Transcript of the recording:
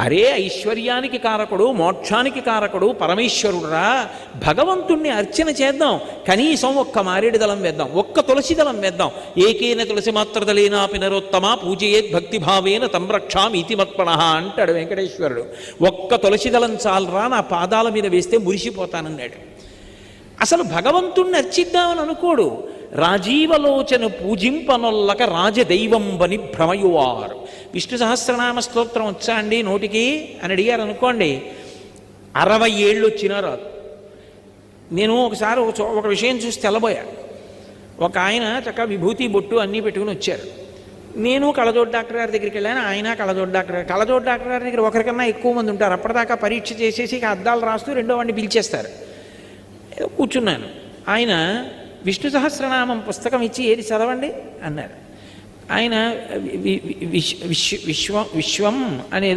అరే ఐశ్వర్యానికి కారకుడు, మోక్షానికి కారకుడు పరమేశ్వరుడురా, భగవంతుణ్ణి అర్చన చేద్దాం, కనీసం ఒక్క మారేడు దళం వేద్దాం, ఒక్క తులసి దళం వేద్దాం. ఏకేన తులసి మాత్రదలేనా పినరోత్తమ పూజయేత్ భక్తిభావేన తంరక్షామి ఇతి మత్పణ అంటాడు వెంకటేశ్వరుడు. ఒక్క తులసి దళం చాలరా, నా పాదాల మీద వేస్తే మురిసిపోతానన్నాడు. అసలు భగవంతుణ్ణి అర్చిద్దామని అనుకోడు. రాజీవలోచన పూజింపనొల్లక రాజదైవంబని భ్రమయువారు. విష్ణు సహస్రనామ స్తోత్రం వచ్చా అండి నోటికి అని అడిగారు అనుకోండి, 60 ఏళ్ళు వచ్చినా రాదు. నేను ఒకసారి ఒక విషయం చూసి తెల్లబోయా. ఒక ఆయన చక్కగా విభూతి బొట్టు అన్నీ పెట్టుకుని వచ్చారు. నేను కళ్ళజోడు డాక్టర్ గారి దగ్గరికి వెళ్ళాను, ఆయన కళ్ళజోడు డాక్టర్ గారి దగ్గర ఒకరికన్నా ఎక్కువ మంది ఉంటారు. అప్పటిదాకా పరీక్ష చేసేసి అద్దాలు రాస్తూ రెండో వాడిని పిలిచేస్తారు. కూర్చున్నాను. ఆయన విష్ణు సహస్రనామం పుస్తకం ఇచ్చి ఏది చదవండి అన్నారు. ఆయన విశ్వం అనేదో